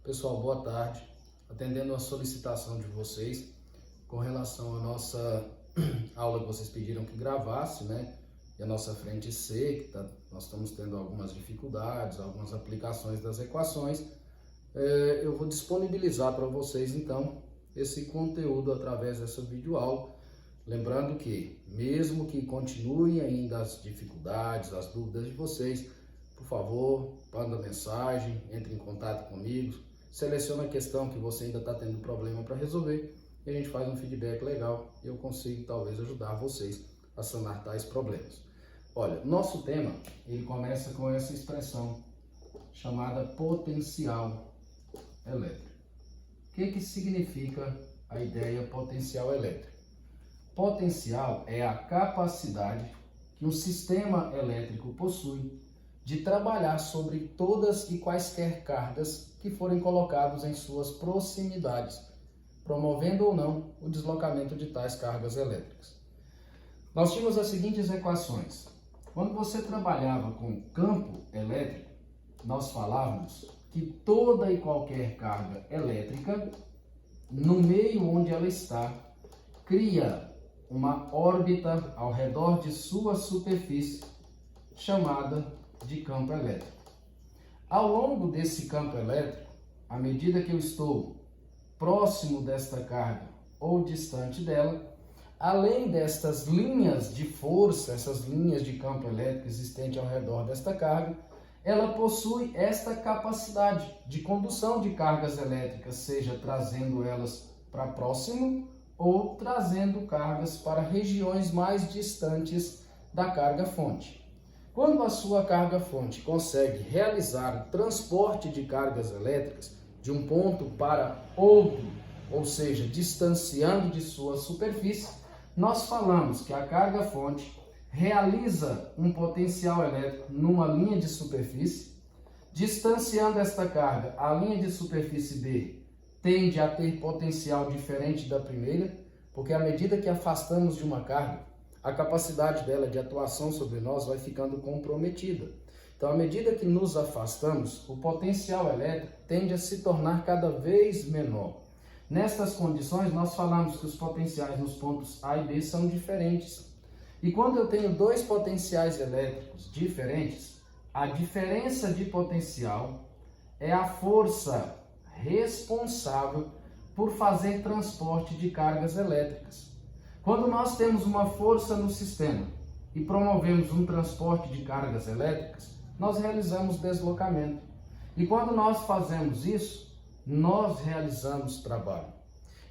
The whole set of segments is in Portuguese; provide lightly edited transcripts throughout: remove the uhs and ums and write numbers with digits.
Pessoal, boa tarde. Atendendo a solicitação de vocês com relação à nossa aula que vocês pediram que gravasse, né? E a nossa frente C, nós estamos tendo algumas dificuldades, algumas aplicações das equações. Eu vou disponibilizar para vocês, então, esse conteúdo através dessa videoaula. Lembrando que, mesmo que continuem ainda as dificuldades, as dúvidas de vocês, por favor, manda mensagem, entre em contato comigo, seleciona a questão que você ainda está tendo problema para resolver e a gente faz um feedback legal e eu consigo talvez ajudar vocês a sanar tais problemas. Olha, nosso tema, ele começa com essa expressão chamada potencial elétrico. O que significa a ideia potencial elétrico? Potencial é a capacidade que um sistema elétrico possui de trabalhar sobre todas e quaisquer cargas que forem colocadas em suas proximidades, promovendo ou não o deslocamento de tais cargas elétricas. Nós tínhamos as seguintes equações. Quando você trabalhava com campo elétrico, nós falávamos que toda e qualquer carga elétrica, no meio onde ela está, cria uma órbita ao redor de sua superfície, chamada de campo elétrico. Ao longo desse campo elétrico, à medida que eu estou próximo desta carga ou distante dela, além destas linhas de força, essas linhas de campo elétrico existentes ao redor desta carga, ela possui esta capacidade de condução de cargas elétricas, seja trazendo elas para próximo ou trazendo cargas para regiões mais distantes da carga fonte. Quando a sua carga fonte consegue realizar o transporte de cargas elétricas de um ponto para outro, ou seja, distanciando de sua superfície, nós falamos que a carga fonte realiza um potencial elétrico numa linha de superfície, distanciando esta carga, a linha de superfície B tende a ter potencial diferente da primeira, porque à medida que afastamos de uma carga, a capacidade dela de atuação sobre nós vai ficando comprometida. Então, à medida que nos afastamos, o potencial elétrico tende a se tornar cada vez menor. Nestas condições, nós falamos que os potenciais nos pontos A e B são diferentes. E quando eu tenho dois potenciais elétricos diferentes, a diferença de potencial é a força responsável por fazer transporte de cargas elétricas. Quando nós temos uma força no sistema e promovemos um transporte de cargas elétricas, nós realizamos deslocamento. E quando nós fazemos isso, nós realizamos trabalho.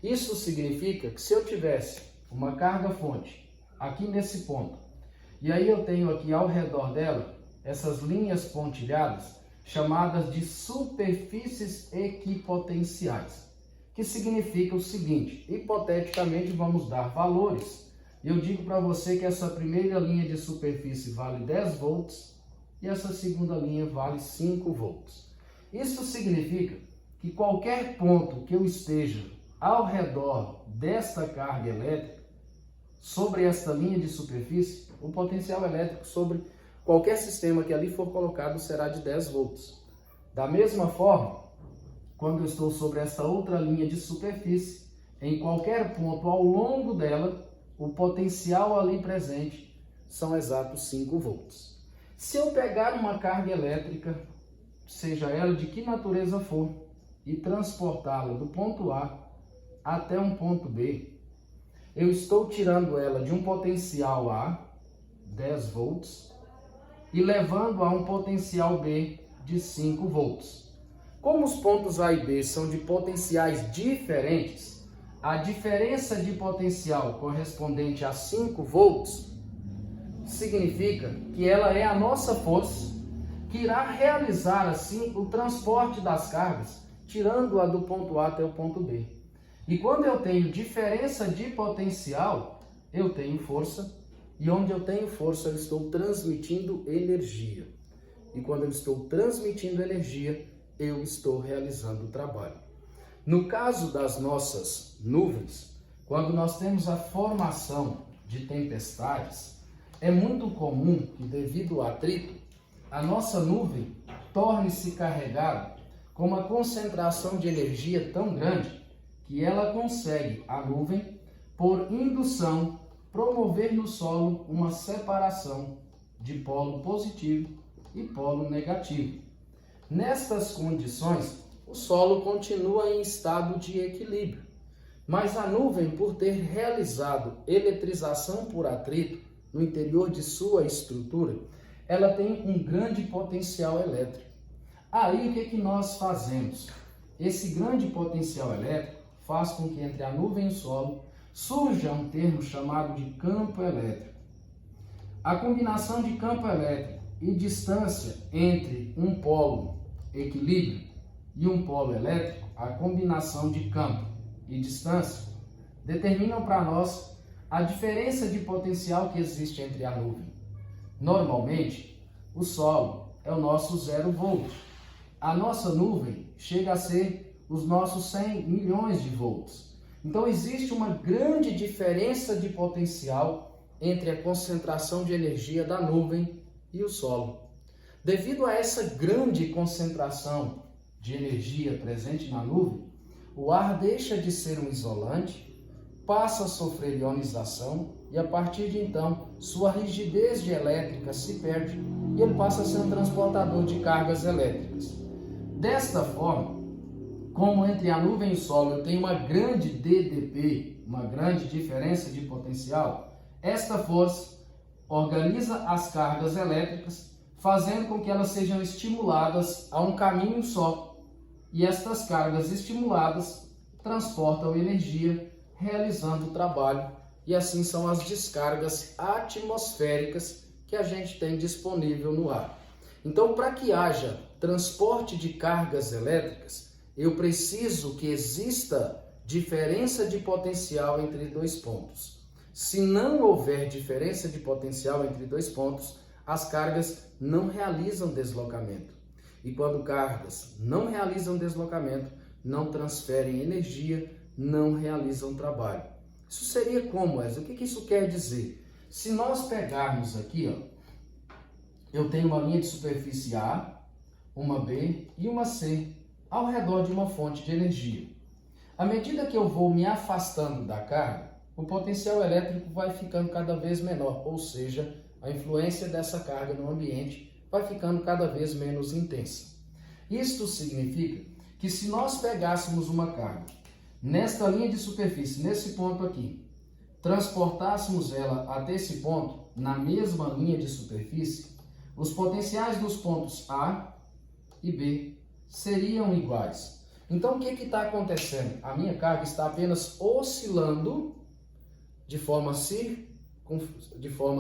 Isso significa que se eu tivesse uma carga fonte aqui nesse ponto, e aí eu tenho aqui ao redor dela essas linhas pontilhadas chamadas de superfícies equipotenciais. Que significa o seguinte, hipoteticamente vamos dar valores. Eu digo para você que essa primeira linha de superfície vale 10 volts e essa segunda linha vale 5 volts. Isso significa que qualquer ponto que eu esteja ao redor desta carga elétrica, sobre esta linha de superfície, o potencial elétrico sobre qualquer sistema que ali for colocado será de 10 volts. Da mesma forma, quando eu estou sobre essa outra linha de superfície, em qualquer ponto ao longo dela, o potencial ali presente são exatos 5 volts. Se eu pegar uma carga elétrica, seja ela de que natureza for, e transportá-la do ponto A até um ponto B, eu estou tirando ela de um potencial A, 10 volts, e levando a um potencial B de 5 volts. Como os pontos A e B são de potenciais diferentes, a diferença de potencial correspondente a 5 volts significa que ela é a nossa força que irá realizar assim o transporte das cargas, tirando-a do ponto A até o ponto B. E quando eu tenho diferença de potencial, eu tenho força, e onde eu tenho força eu estou transmitindo energia. E quando eu estou transmitindo energia, eu estou realizando o trabalho. No caso das nossas nuvens, quando nós temos a formação de tempestades, é muito comum que, devido ao atrito, a nossa nuvem torne-se carregada com uma concentração de energia tão grande que ela consegue, a nuvem, por indução, promover no solo uma separação de polo positivo e polo negativo. Nestas condições, o solo continua em estado de equilíbrio, mas a nuvem, por ter realizado eletrização por atrito no interior de sua estrutura, ela tem um grande potencial elétrico. Aí o que nós fazemos? Esse grande potencial elétrico faz com que entre a nuvem e o solo surja um termo chamado de campo elétrico. A combinação de campo elétrico e distância entre um polo equilíbrio e um polo elétrico, a combinação de campo e distância, determinam para nós a diferença de potencial que existe entre a nuvem. Normalmente, o solo é o nosso 0 volt. A nossa nuvem chega a ser os nossos 100 milhões de volts. Então existe uma grande diferença de potencial entre a concentração de energia da nuvem e o solo. Devido a essa grande concentração de energia presente na nuvem, o ar deixa de ser um isolante, passa a sofrer ionização e a partir de então sua rigidez elétrica se perde e ele passa a ser um transportador de cargas elétricas. Desta forma, como entre a nuvem e o solo eu tenho uma grande DDP, uma grande diferença de potencial, esta força organiza as cargas elétricas, fazendo com que elas sejam estimuladas a um caminho só. E estas cargas estimuladas transportam energia, realizando o trabalho, e assim são as descargas atmosféricas que a gente tem disponível no ar. Então, para que haja transporte de cargas elétricas, eu preciso que exista diferença de potencial entre dois pontos. Se não houver diferença de potencial entre dois pontos, as cargas não realizam deslocamento. E quando cargas não realizam deslocamento, não transferem energia, não realizam trabalho. Isso seria como, Wesley? O que isso quer dizer? Se nós pegarmos aqui, ó, eu tenho uma linha de superfície A, uma B e uma C ao redor de uma fonte de energia. À medida que eu vou me afastando da carga, o potencial elétrico vai ficando cada vez menor, ou seja, a influência dessa carga no ambiente vai ficando cada vez menos intensa. Isto significa que se nós pegássemos uma carga nesta linha de superfície, nesse ponto aqui, transportássemos ela até esse ponto, na mesma linha de superfície, os potenciais dos pontos A e B seriam iguais. Então, o que está acontecendo? A minha carga está apenas oscilando de forma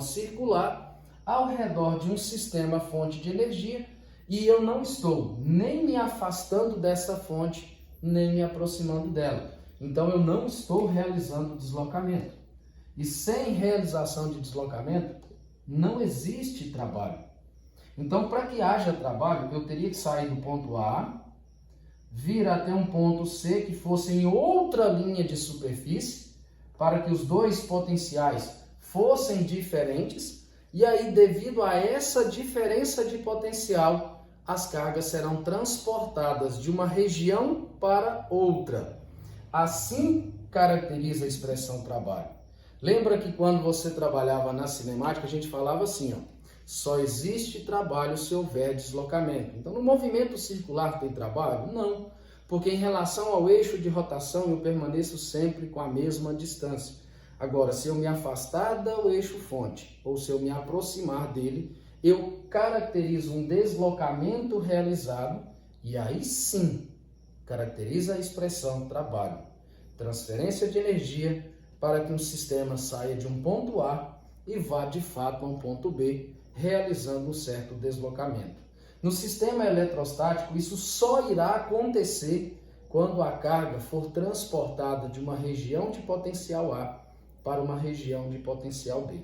circular ao redor de um sistema fonte de energia e eu não estou nem me afastando dessa fonte, nem me aproximando dela. Então, eu não estou realizando deslocamento. E sem realização de deslocamento, não existe trabalho. Então, para que haja trabalho, eu teria que sair do ponto A, vir até um ponto C que fosse em outra linha de superfície, para que os dois potenciais fossem diferentes, e aí, devido a essa diferença de potencial, as cargas serão transportadas de uma região para outra. Assim caracteriza a expressão trabalho. Lembra que quando você trabalhava na cinemática, a gente falava assim, ó, só existe trabalho se houver deslocamento. Então, no movimento circular tem trabalho? Não, porque em relação ao eixo de rotação eu permaneço sempre com a mesma distância. Agora, se eu me afastar do eixo fonte ou se eu me aproximar dele, eu caracterizo um deslocamento realizado e aí sim caracteriza a expressão trabalho. Transferência de energia para que um sistema saia de um ponto A e vá de fato a um ponto B, realizando um certo deslocamento. No sistema eletrostático, isso só irá acontecer quando a carga for transportada de uma região de potencial A para uma região de potencial B.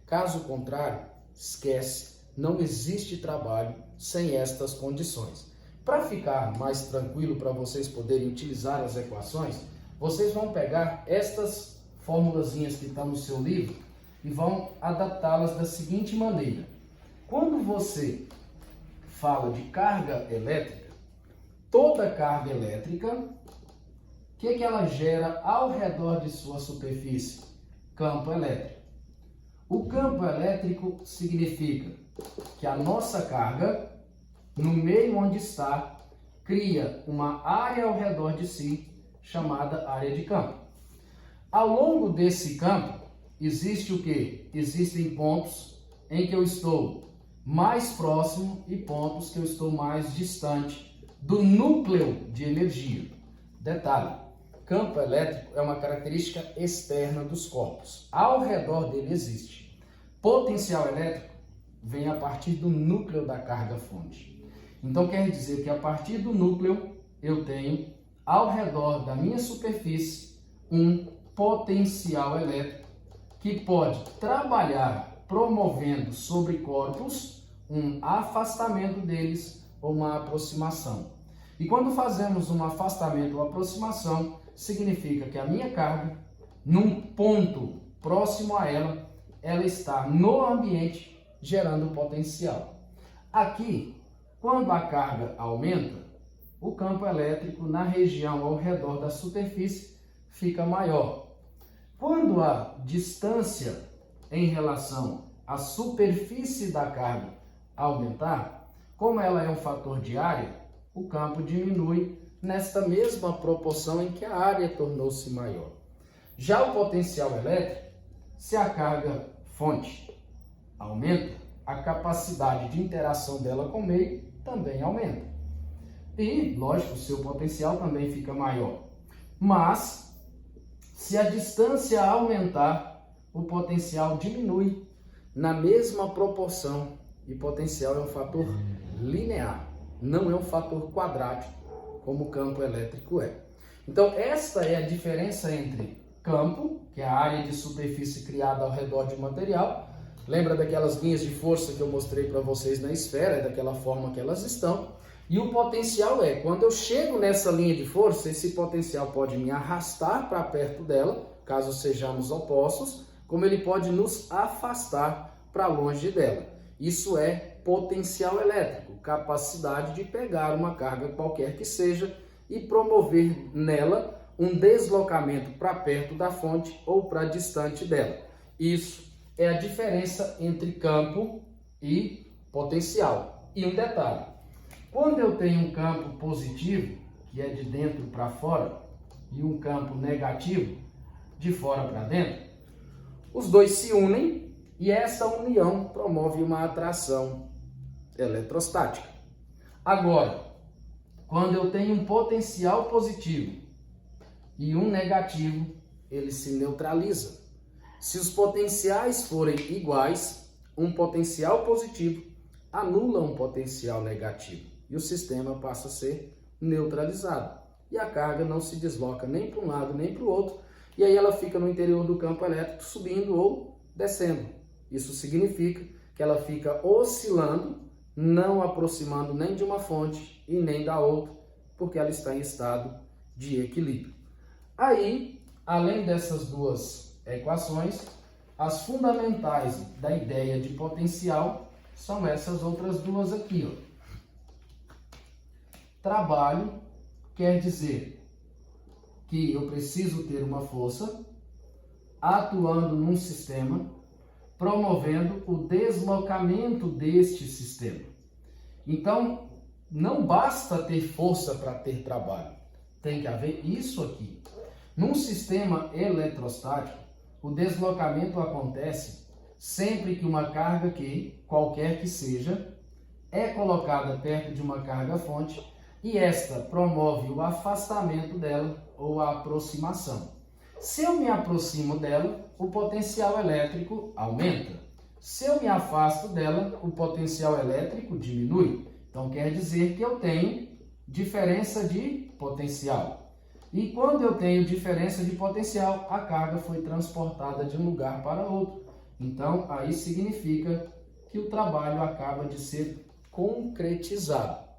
Caso contrário, esquece, não existe trabalho sem estas condições. Para ficar mais tranquilo, para vocês poderem utilizar as equações, vocês vão pegar estas formulazinhas que estão no seu livro e vão adaptá-las da seguinte maneira. Quando você fala de carga elétrica, toda carga elétrica, o que ela gera ao redor de sua superfície? Campo elétrico. O campo elétrico significa que a nossa carga, no meio onde está, cria uma área ao redor de si, chamada área de campo. Ao longo desse campo, existe o quê? Existem pontos em que eu estou mais próximo e pontos que eu estou mais distante do núcleo de energia. Detalhe, campo elétrico é uma característica externa dos corpos. Ao redor dele existe. Potencial elétrico vem a partir do núcleo da carga-fonte. Então quer dizer que a partir do núcleo eu tenho ao redor da minha superfície um potencial elétrico que pode trabalhar promovendo sobre corpos um afastamento deles ou uma aproximação. E quando fazemos um afastamento ou aproximação, significa que a minha carga, num ponto próximo a ela, ela está no ambiente gerando potencial. Aqui, quando a carga aumenta, o campo elétrico na região ao redor da superfície fica maior. Quando a distância em relação à superfície da carga aumentar, como ela é um fator de área, o campo diminui nesta mesma proporção em que a área tornou-se maior. Já o potencial elétrico, se a carga fonte aumenta, a capacidade de interação dela com o meio também aumenta. E, lógico, o seu potencial também fica maior. Mas, se a distância aumentar, o potencial diminui na mesma proporção. E potencial é um fator linear, não é um fator quadrático, como o campo elétrico é. Então, esta é a diferença entre campo, que é a área de superfície criada ao redor de um material. Lembra daquelas linhas de força que eu mostrei para vocês na esfera? É daquela forma que elas estão. E o potencial é, quando eu chego nessa linha de força, esse potencial pode me arrastar para perto dela, caso sejamos opostos, como ele pode nos afastar para longe dela. Isso é potencial elétrico, capacidade de pegar uma carga qualquer que seja e promover nela um deslocamento para perto da fonte ou para distante dela. Isso é a diferença entre campo e potencial. E um detalhe, quando eu tenho um campo positivo, que é de dentro para fora, e um campo negativo, de fora para dentro, os dois se unem e essa união promove uma atração eletrostática. Agora, quando eu tenho um potencial positivo e um negativo, ele se neutraliza. Se os potenciais forem iguais, um potencial positivo anula um potencial negativo e o sistema passa a ser neutralizado. E a carga não se desloca nem para um lado nem para o outro, e aí ela fica no interior do campo elétrico subindo ou descendo. Isso significa que ela fica oscilando, não aproximando nem de uma fonte e nem da outra, porque ela está em estado de equilíbrio. Aí, além dessas duas equações, as fundamentais da ideia de potencial são essas outras duas aqui, ó. Trabalho quer dizer que eu preciso ter uma força atuando num sistema, promovendo o deslocamento deste sistema. Então, não basta ter força para ter trabalho, tem que haver isso aqui. Num sistema eletrostático, o deslocamento acontece sempre que uma carga qualquer que seja, é colocada perto de uma carga-fonte e esta promove o afastamento dela ou a aproximação. Se eu me aproximo dela, o potencial elétrico aumenta. Se eu me afasto dela, o potencial elétrico diminui. Então quer dizer que eu tenho diferença de potencial. E quando eu tenho diferença de potencial, a carga foi transportada de um lugar para outro. Então aí significa que o trabalho acaba de ser concretizado.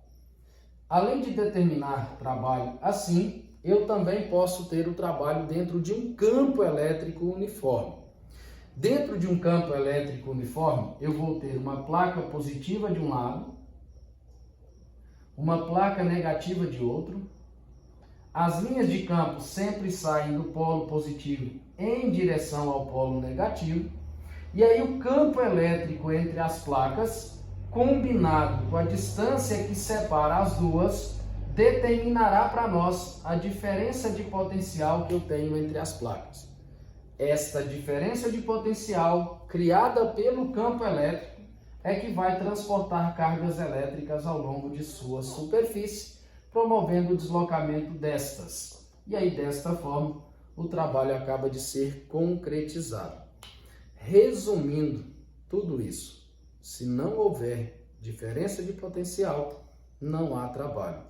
Além de determinar trabalho assim, eu também posso ter o trabalho dentro de um campo elétrico uniforme. Dentro de um campo elétrico uniforme, eu vou ter uma placa positiva de um lado, uma placa negativa de outro. As linhas de campo sempre saem do polo positivo em direção ao polo negativo. E aí o campo elétrico entre as placas, combinado com a distância que separa as duas, determinará para nós a diferença de potencial que eu tenho entre as placas. Esta diferença de potencial, criada pelo campo elétrico, é que vai transportar cargas elétricas ao longo de sua superfície, promovendo o deslocamento destas. E aí, desta forma, o trabalho acaba de ser concretizado. Resumindo tudo isso, se não houver diferença de potencial, não há trabalho.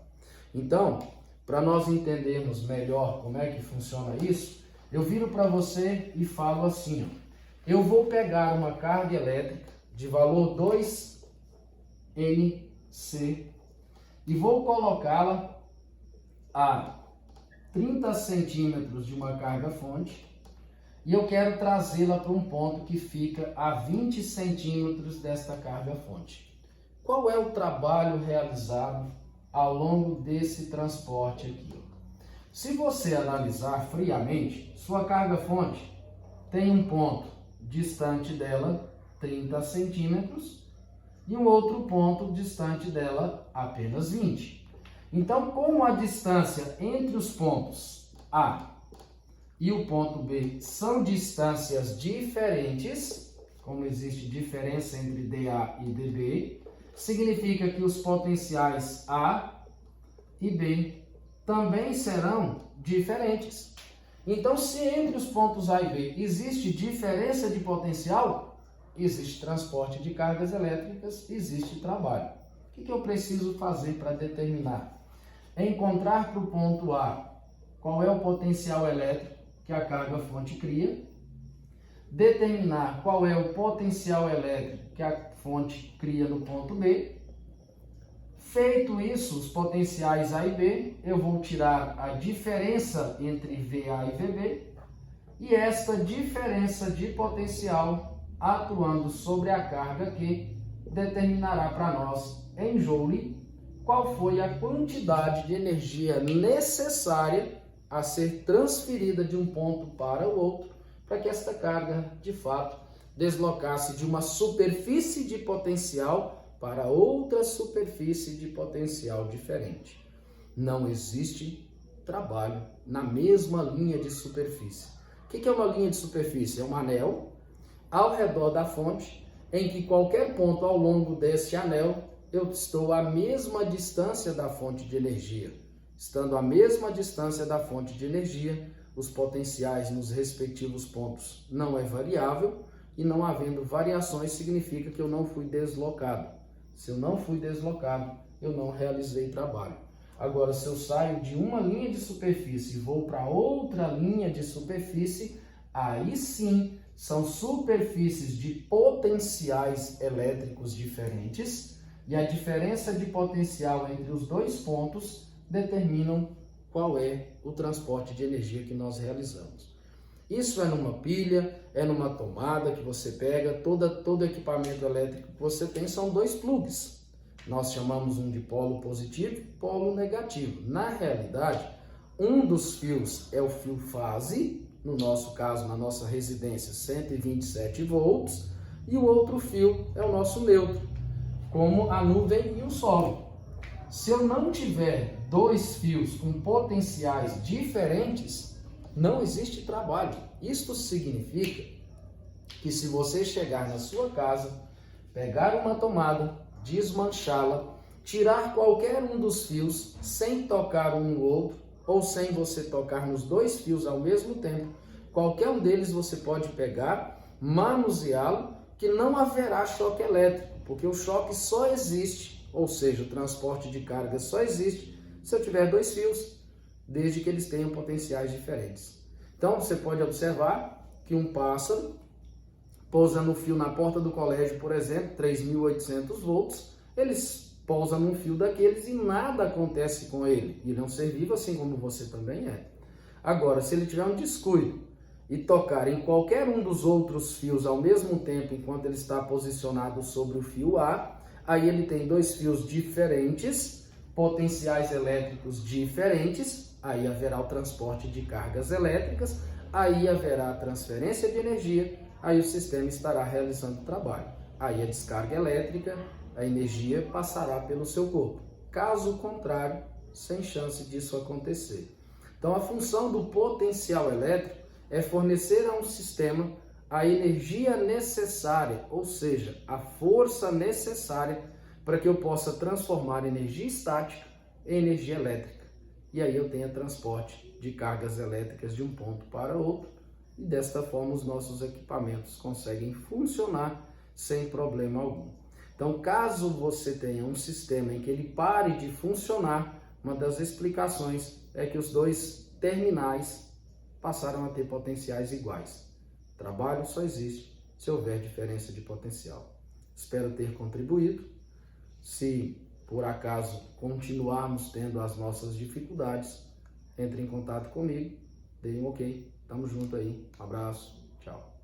Então, para nós entendermos melhor como é que funciona isso, eu viro para você e falo assim, ó, eu vou pegar uma carga elétrica de valor 2NC e vou colocá-la a 30 centímetros de uma carga fonte e eu quero trazê-la para um ponto que fica a 20 centímetros desta carga fonte. Qual é o trabalho realizado ao longo desse transporte aqui? Se você analisar friamente, sua carga fonte tem um ponto distante dela 30 centímetros e um outro ponto distante dela apenas 20. Então, como a distância entre os pontos A e o ponto B são distâncias diferentes, como existe diferença entre DA e DB, significa que os potenciais A e B também serão diferentes. Então, se entre os pontos A e B existe diferença de potencial, existe transporte de cargas elétricas, existe trabalho. O que eu preciso fazer para determinar? É encontrar para o ponto A qual é o potencial elétrico que a carga fonte cria, determinar qual é o potencial elétrico que a fonte cria no ponto B. Feito isso, os potenciais A e B, eu vou tirar a diferença entre VA e VB, e esta diferença de potencial atuando sobre a carga Q determinará para nós, em joule, qual foi a quantidade de energia necessária a ser transferida de um ponto para o outro, para que esta carga, de fato, deslocasse de uma superfície de potencial para outra superfície de potencial diferente. Não existe trabalho na mesma linha de superfície. O que é uma linha de superfície? É um anel ao redor da fonte, em que qualquer ponto ao longo deste anel, eu estou à mesma distância da fonte de energia. Estando à mesma distância da fonte de energia, os potenciais nos respectivos pontos não é variável, e não havendo variações significa que eu não fui deslocado. Se eu não fui deslocado, eu não realizei trabalho. Agora, se eu saio de uma linha de superfície e vou para outra linha de superfície, aí sim são superfícies de potenciais elétricos diferentes, e a diferença de potencial entre os dois pontos determinam qual é o transporte de energia que nós realizamos. Isso é numa pilha, é numa tomada que você pega, todo equipamento elétrico que você tem são dois plugs. Nós chamamos um de polo positivo e polo negativo. Na realidade, um dos fios é o fio fase, no nosso caso, na nossa residência, 127 volts, e o outro fio é o nosso neutro, como a nuvem e o solo. Se eu não tiver dois fios com potenciais diferentes, não existe trabalho. Isto significa que se você chegar na sua casa, pegar uma tomada, desmanchá-la, tirar qualquer um dos fios sem tocar um no outro, ou sem você tocar nos dois fios ao mesmo tempo, qualquer um deles você pode pegar, manuseá-lo, que não haverá choque elétrico, porque o choque só existe, ou seja, o transporte de carga só existe se eu tiver dois fios, desde que eles tenham potenciais diferentes. Então, você pode observar que um pássaro pousa no fio na porta do colégio, por exemplo, 3.800 volts, eles pousam num fio daqueles e nada acontece com ele. Ele é um ser vivo, assim como você também é. Agora, se ele tiver um descuido e tocar em qualquer um dos outros fios ao mesmo tempo, enquanto ele está posicionado sobre o fio A, aí ele tem dois fios diferentes, potenciais elétricos diferentes, aí haverá o transporte de cargas elétricas, aí haverá a transferência de energia, aí o sistema estará realizando o trabalho. Aí a descarga elétrica, a energia passará pelo seu corpo. Caso contrário, sem chance disso acontecer. Então, a função do potencial elétrico é fornecer a um sistema a energia necessária, ou seja, a força necessária para que eu possa transformar energia estática em energia elétrica. E aí eu tenho transporte de cargas elétricas de um ponto para outro, e desta forma os nossos equipamentos conseguem funcionar sem problema algum. Então, caso você tenha um sistema em que ele pare de funcionar, uma das explicações é que os dois terminais passaram a ter potenciais iguais. Trabalho só existe se houver diferença de potencial. Espero ter contribuído. Se por acaso continuarmos tendo as nossas dificuldades, entre em contato comigo, dê um ok. Tamo junto aí. Um abraço. Tchau.